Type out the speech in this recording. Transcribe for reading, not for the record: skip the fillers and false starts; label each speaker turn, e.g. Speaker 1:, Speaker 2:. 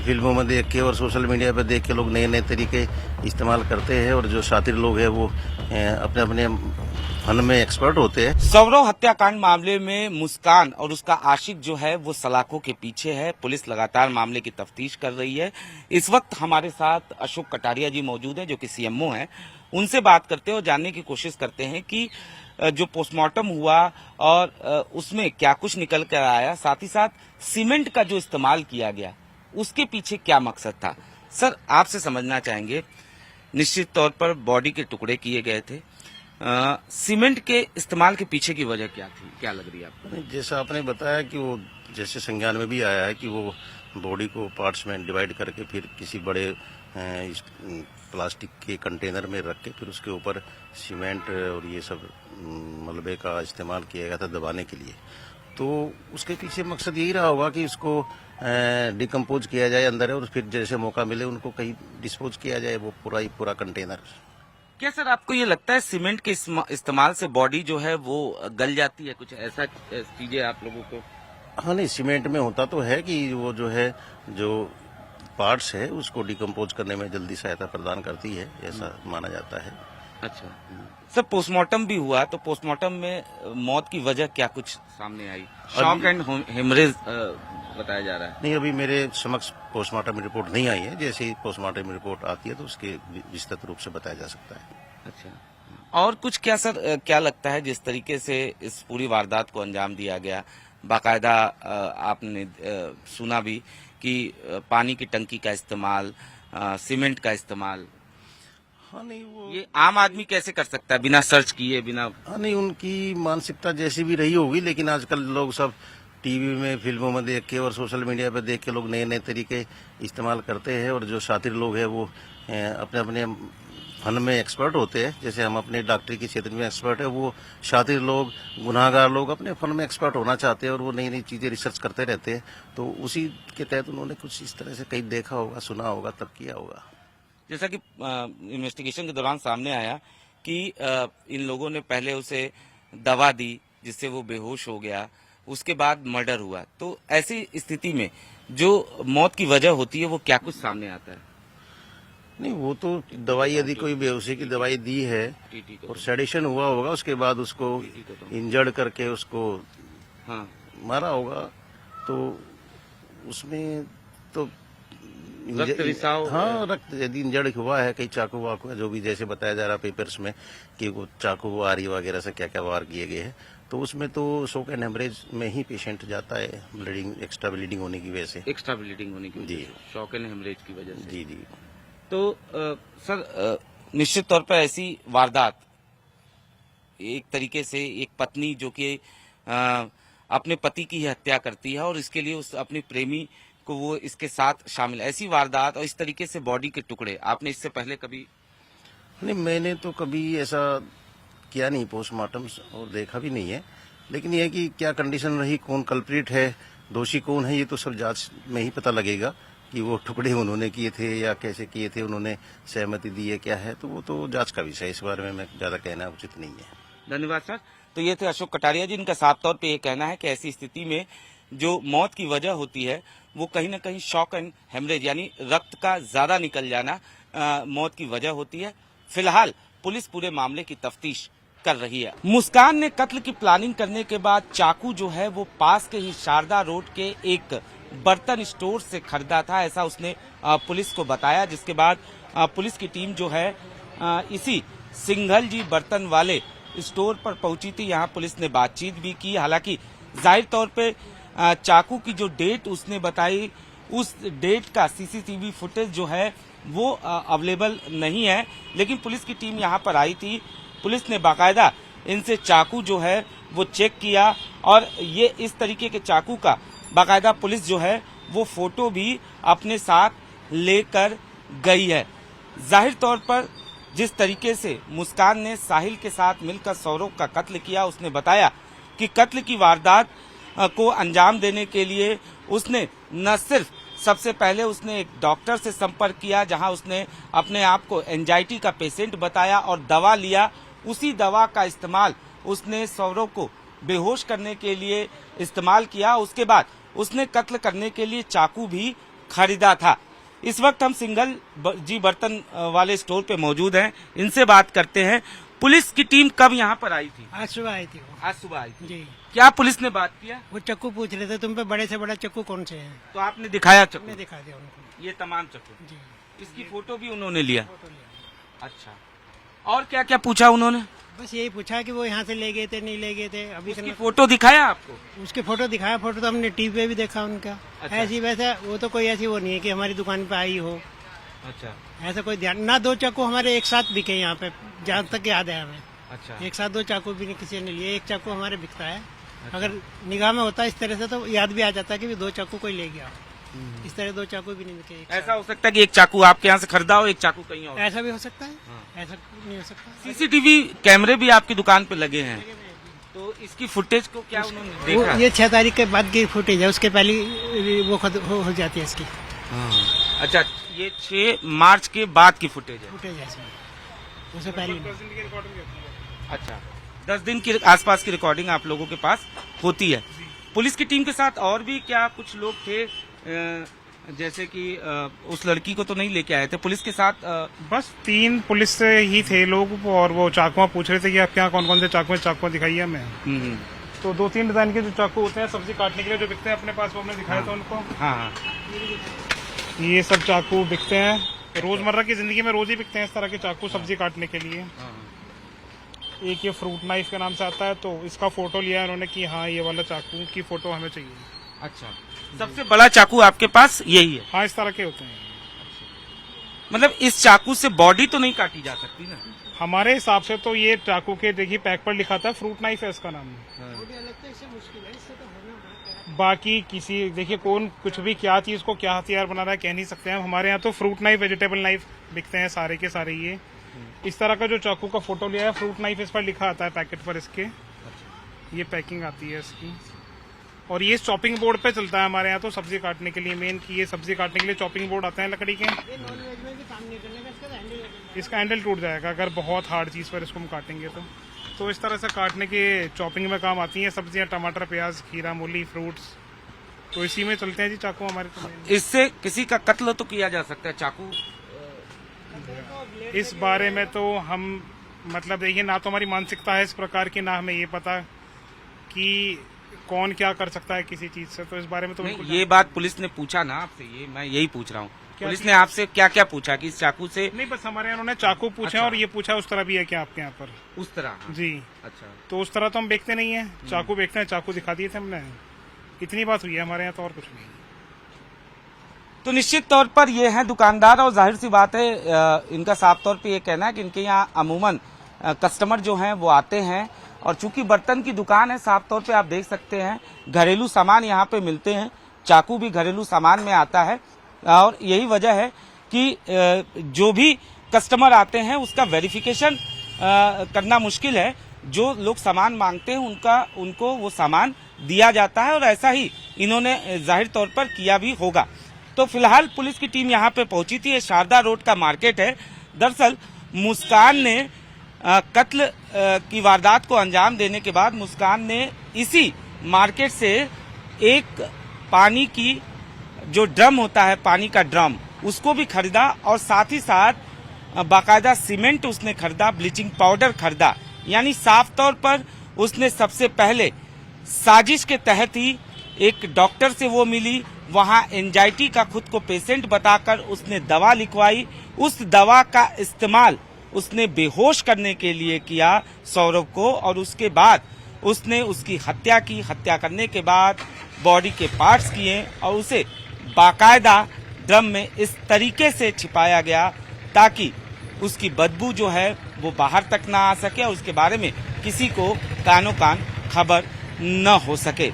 Speaker 1: फिल्मों में देख के और सोशल मीडिया पे देख के लोग नए नए तरीके इस्तेमाल करते हैं और जो शातिर लोग हैं वो अपने अपने फन में एक्सपर्ट होते हैं।
Speaker 2: सौरव हत्याकांड मामले में मुस्कान और उसका आशिक जो है वो सलाखों के पीछे है। पुलिस लगातार मामले की तफ्तीश कर रही है। इस वक्त हमारे साथ अशोक कटारिया जी मौजूद हैं जो कि सीएमओ हैं। उनसे बात करते हैं और जानने की कोशिश करते हैं कि जो पोस्टमार्टम हुआ और उसमें क्या कुछ निकल कर आया, साथ ही साथ सीमेंट का जो इस्तेमाल किया गया उसके पीछे क्या मकसद था। सर, आपसे समझना चाहेंगे, निश्चित तौर पर बॉडी के टुकड़े किए गए थे, सीमेंट के इस्तेमाल के पीछे की वजह क्या थी, क्या लग रही है आपको?
Speaker 1: जैसा आपने बताया कि वो जैसे संज्ञान में भी आया है कि वो बॉडी को पार्ट्स में डिवाइड करके फिर किसी बड़े प्लास्टिक के कंटेनर में रख के फिर उसके ऊपर सीमेंट और ये सब मलबे का इस्तेमाल किया गया था दबाने के लिए। तो उसके पीछे मकसद यही रहा होगा कि उसको डिकम्पोज किया जाए अंदर और फिर जैसे मौका मिले उनको कहीं डिस्पोज किया जाए वो पूरा कंटेनर।
Speaker 2: क्या सर आपको ये लगता है सीमेंट के इस्तेमाल से बॉडी जो है वो गल जाती है, कुछ ऐसा चीजें आप लोगों को?
Speaker 1: हाँ, नहीं, सीमेंट में होता तो है कि वो जो है जो पार्ट्स है उसको डिकम्पोज करने में जल्दी सहायता प्रदान करती है, ऐसा माना जाता है।
Speaker 2: अच्छा सर, पोस्टमार्टम भी हुआ तो पोस्टमार्टम में मौत की वजह क्या कुछ सामने आई? शॉक एंड हेमरेज बताया जा रहा है।
Speaker 1: नहीं, अभी मेरे समक्ष पोस्टमार्टम रिपोर्ट नहीं आई है। जैसे ही पोस्टमार्टम रिपोर्ट आती है तो उसके विस्तृत रूप से बताया जा सकता है।
Speaker 2: अच्छा, और कुछ क्या सर, क्या लगता है जिस तरीके से इस पूरी वारदात को अंजाम दिया गया, बाकायदा आपने सुना भी कि पानी की टंकी का इस्तेमाल, सीमेंट का इस्तेमाल?
Speaker 1: हाँ, नहीं, वो
Speaker 2: ये आम आदमी कैसे कर सकता है बिना सर्च किए, बिना?
Speaker 1: हाँ, नहीं, उनकी मानसिकता जैसी भी रही होगी, लेकिन आजकल लोग सब टीवी में फिल्मों में देख के और सोशल मीडिया पे देख के लोग नए नए तरीके इस्तेमाल करते हैं और जो शातिर लोग हैं वो अपने अपने फन में एक्सपर्ट होते हैं। जैसे हम अपने डॉक्टरी के क्षेत्र में एक्सपर्ट है, वो शातिर लोग, गुनाहगार लोग अपने फन में एक्सपर्ट होना चाहते हैं और वो नई नई चीजें रिसर्च करते रहते हैं। तो उसी के तहत उन्होंने कुछ इस तरह से कहीं देखा होगा, सुना होगा, तब किया होगा।
Speaker 2: जैसा कि इन्वेस्टिगेशन के दौरान सामने आया कि इन लोगों ने पहले उसे दवा दी जिससे वो बेहोश हो गया, उसके बाद मर्डर हुआ। तो ऐसी स्थिति में जो मौत की वजह होती है वो क्या कुछ सामने आता है?
Speaker 1: नहीं, वो तो दवाई यदि कोई बेहोशी की दवाई दी है और सेडेशन हुआ होगा, उसके बाद उसको इंजर्ड करके उसको मारा होगा, तो उसमें तो
Speaker 2: रक्त रिसाव,
Speaker 1: हाँ, रक्त यदि इंजर्ड हुआ है, कहीं चाकू वाकू जो भी जैसे बताया जा रहा पेपर्स में कि वो चाकू आरी वगैरह से क्या क्या वार किए गए हैं, तो उसमें तो शॉक एंड हेमरेज में ही पेशेंट जाता है, ब्लीडिंग, एक्स्ट्रा ब्लीडिंग होने की वजह से।
Speaker 2: एक्स्ट्रा ब्लीडिंग होने की वजह से, शॉक एंड हेमरेज की वजह से।
Speaker 1: जी जी।
Speaker 2: तो सर, निश्चित तौर पर ऐसी वारदात, एक तरीके से एक पत्नी जो कि अपने पति की हत्या करती है और इसके लिए उस अपने प्रेमी को वो इसके साथ शामिल, ऐसी वारदात और इस तरीके से बॉडी के टुकड़े आपने इससे पहले कभी?
Speaker 1: नहीं, मैंने तो कभी ऐसा किया नहीं पोस्टमार्टम और देखा भी नहीं है, लेकिन यह कि क्या कंडीशन रही, कौन कल्प्रिट है, दोषी कौन है, ये तो सब जांच में ही पता लगेगा कि वो टुकड़े उन्होंने किए थे या कैसे किए थे, उन्होंने सहमति दी है क्या है, तो वो तो जांच का विषय है। इस बारे में मैं ज्यादा कहना उचित नहीं है।
Speaker 2: धन्यवाद सर। तो ये थे अशोक कटारिया जी, इनका साफ तौर पे ये कहना है कि ऐसी स्थिति में जो मौत की वजह होती है वो कहीं ना कहीं शॉक एंड हेमरेज यानी रक्त का ज्यादा निकल जाना मौत की वजह होती है। फिलहाल पुलिस पूरे मामले की तफ्तीश कर रही है। मुस्कान ने कत्ल की प्लानिंग करने के बाद चाकू जो है वो पास के ही शारदा रोड के एक बर्तन स्टोर से खरीदा था, ऐसा उसने पुलिस को बताया। जिसके बाद पुलिस की टीम जो है इसी सिंघल जी बर्तन वाले स्टोर पर पहुंची थी। यहाँ पुलिस ने बातचीत भी की। हालांकि जाहिर तौर पे चाकू की जो डेट उसने बताई, उस डेट का सीसीटीवी फुटेज जो है वो अवेलेबल नहीं है, लेकिन पुलिस की टीम यहाँ पर आई थी। पुलिस ने बाकायदा इनसे चाकू जो है वो चेक किया और ये इस तरीके के चाकू का बाकायदा पुलिस जो है वो फोटो भी अपने साथ लेकर गई है। जाहिर तौर पर जिस तरीके से मुस्कान ने साहिल के साथ मिलकर सौरव का कत्ल किया, उसने बताया कि कत्ल की वारदात को अंजाम देने के लिए उसने न सिर्फ सबसे पहले उसने एक डॉक्टर से संपर्क किया जहां उसने अपने आप को एंजाइटी का पेशेंट बताया और दवा लिया। उसी दवा का इस्तेमाल उसने सौरव को बेहोश करने के लिए इस्तेमाल किया। उसके बाद उसने कत्ल करने के लिए चाकू भी खरीदा था। इस वक्त हम सिंगल जी बर्तन वाले स्टोर पे मौजूद हैं, इनसे बात करते हैं। पुलिस की टीम कब यहाँ पर आई थी?
Speaker 3: आज सुबह आई थी वो।
Speaker 2: आज सुबह आई थी।
Speaker 3: जी,
Speaker 2: क्या पुलिस ने बात किया?
Speaker 3: वो चक्कू पूछ रहे थे तुम पे बड़े से बड़ा चक्कू कौन से हैं।
Speaker 2: तो आपने दिखाया
Speaker 3: हमने
Speaker 2: चक्कू?
Speaker 3: दिखा दिया उनको।
Speaker 2: ये तमाम चक्कू।
Speaker 3: जी,
Speaker 2: इसकी फोटो भी उन्होंने लिया?
Speaker 3: फोटो लिया।
Speaker 2: अच्छा, और क्या क्या पूछा उन्होंने?
Speaker 3: बस यही पूछा कि वो यहाँ से ले गए थे नहीं ले गए थे। अभी
Speaker 2: उसकी
Speaker 3: तक
Speaker 2: फोटो दिखाया आपको?
Speaker 3: उसके फोटो दिखाया। फोटो तो हमने टीवी पे भी देखा उनका।
Speaker 2: अच्छा।
Speaker 3: ऐसी वैसे वो तो कोई ऐसी वो नहीं है कि हमारी दुकान पे आई हो।
Speaker 2: अच्छा
Speaker 3: ऐसा कोई ध्यान ना। 2 चाकू हमारे एक साथ बिके यहाँ पे, जहाँ तक याद है हमें।
Speaker 2: अच्छा
Speaker 3: एक साथ 2 चाकू भी नहीं किसी ने लिए। एक चाकू हमारे बिकता है। अगर निगाह में होता इस तरह से तो याद भी आ जाता कि 2 चाकू कोई ले गया। इस तरह 2 चाकू भी नहीं बिके एक
Speaker 2: ऐसा हो सकता है कि एक चाकू आपके यहाँ से खरीदा हो, एक चाकू कहीं और?
Speaker 3: साथ। ऐसा भी हो सकता है। ऐसा नहीं हो सकता।
Speaker 2: सीसीटीवी कैमरे भी आपकी दुकान पे लगे हैं, तो इसकी फुटेज को क्या उन्होंने
Speaker 3: वो
Speaker 2: देखा?
Speaker 3: ये 6 तारीख के बाद की फुटेज है। उसके पहले वो हो जाती है इसकी
Speaker 2: अच्छा, ये 6 मार्च के बाद की फुटेज है।
Speaker 3: फुटेज है इसमें। उससे पहले नहीं।
Speaker 2: अच्छा, 10 दिन की आसपास की रिकॉर्डिंग आप लोगों के पास होती है। पुलिस की टीम के साथ और भी क्या कुछ लोग थे? जैसे कि उस लड़की को तो नहीं लेके आए थे, पुलिस के साथ
Speaker 4: बस 3 पुलिस से ही थे लोग, और वो चाकुआ पूछ रहे थे कि आपके यहाँ कौन कौन से चाकुआ दिखाइए हमें। तो 2-3 डिजाइन के जो चाकू होते हैं सब्जी काटने के लिए जो बिकते हैं अपने पास, वो हमने दिखाया था उनको।
Speaker 2: हाँ,
Speaker 4: ये सब चाकू बिकते हैं रोजमर्रा की जिंदगी में, रोज ही बिकते हैं इस तरह के चाकू सब्जी काटने के लिए। एक ये फ्रूट नाइफ के नाम से आता है, तो इसका फोटो लिया उन्होंने कि हाँ ये वाला चाकू की फोटो हमें चाहिए।
Speaker 2: अच्छा, सबसे बड़ा चाकू आपके पास यही है?
Speaker 4: हाँ, इस तरह के होते हैं।
Speaker 2: मतलब इस चाकू से बॉडी तो नहीं काटी जा सकती ना?
Speaker 4: हमारे हिसाब से तो ये चाकू के देखिए पैक पर लिखा था फ्रूट नाइफ है इसका नाम। बाकी किसी देखिए कौन कुछ भी क्या चीज को क्या हथियार बना रहा है कह नहीं सकते हैं। हमारे यहाँ तो फ्रूट नाइफ, वेजिटेबल नाइफ बिकते हैं सारे के सारे। ये इस तरह का जो चाकू का फोटो लिया है, फ्रूट नाइफ इस पर लिखा आता है पैकेट पर इसके। ये पैकिंग आती है इसकी, और ये चॉपिंग बोर्ड पे चलता है हमारे यहाँ तो सब्जी काटने के लिए। मेन की ये सब्जी काटने के लिए चॉपिंग बोर्ड आते हैं लकड़ी के। इसका हैंडल टूट जाएगा अगर बहुत हार्ड चीज पर इसको हम काटेंगे तो इस तरह से काटने के चॉपिंग में काम आती हैं सब्जियां, टमाटर, प्याज, खीरा, मूली, फ्रूट्स। तो इसी में चलते हैं जी चाकू हमारे तो।
Speaker 2: इससे किसी का कत्ल तो किया जा सकता है चाकू?
Speaker 4: इस बारे में तो हम मतलब देखिए, ना तो हमारी मानसिकता है इस प्रकार की, ना हमें ये पता कि कौन क्या कर सकता है किसी चीज से। तो इस बारे में तो
Speaker 2: नहीं, ये बात पुलिस ने पूछा ना आपसे? ये मैं यही पूछ रहा हूँ, पुलिस ने आपसे क्या क्या पूछा कि इस चाकू से?
Speaker 4: नहीं, बस हमारे यहाँ उन्होंने चाकू पूछे।
Speaker 2: अच्छा।
Speaker 4: और ये पूछा उस तरह भी है क्या आपके यहाँ पर?
Speaker 2: उस तरह? हाँ।
Speaker 4: जी,
Speaker 2: अच्छा,
Speaker 4: तो उस तरह तो हम बेचते नहीं है, चाकू बेचते हैं। चाकू दिखा दिए थे हमने, इतनी बात हुई है हमारे यहाँ, तो और कुछ नहीं।
Speaker 2: तो निश्चित तौर पर ये है दुकानदार, और जाहिर सी बात है इनका साफ तौर पे ये कहना है कि इनके यहाँ अमूमन कस्टमर जो हैं वो आते हैं, और चूंकि बर्तन की दुकान है, साफ तौर पे आप देख सकते हैं घरेलू सामान यहाँ पे मिलते हैं। चाकू भी घरेलू सामान में आता है, और यही वजह है कि जो भी कस्टमर आते हैं उसका वेरिफिकेशन करना मुश्किल है। जो लोग सामान मांगते हैं उनको वो सामान दिया जाता है, और ऐसा ही इन्होंने जाहिर तौर पर किया भी होगा। तो फिलहाल पुलिस की टीम यहाँ पे पहुंची थी। ये शारदा रोड का मार्केट है। दरअसल मुस्कान ने कत्ल की वारदात को अंजाम देने के बाद मुस्कान ने इसी मार्केट से एक पानी की जो ड्रम होता है, पानी का ड्रम, उसको भी खरीदा, और साथ ही साथ बाकायदा सीमेंट उसने खरीदा, ब्लीचिंग पाउडर खरीदा। यानी साफ तौर पर उसने सबसे पहले साजिश के तहत ही एक डॉक्टर से वो मिली, वहां एंजाइटी का खुद को पेशेंट बताकर उसने दवा लिखवाई। उस दवा का इस्तेमाल उसने बेहोश करने के लिए किया सौरभ को, और उसके बाद उसने उसकी हत्या की। हत्या करने के बाद बॉडी के पार्ट्स किए और उसे बाकायदा ड्रम में इस तरीके से छिपाया गया ताकि उसकी बदबू जो है वो बाहर तक ना आ सके और उसके बारे में किसी को कानो कान खबर न हो सके।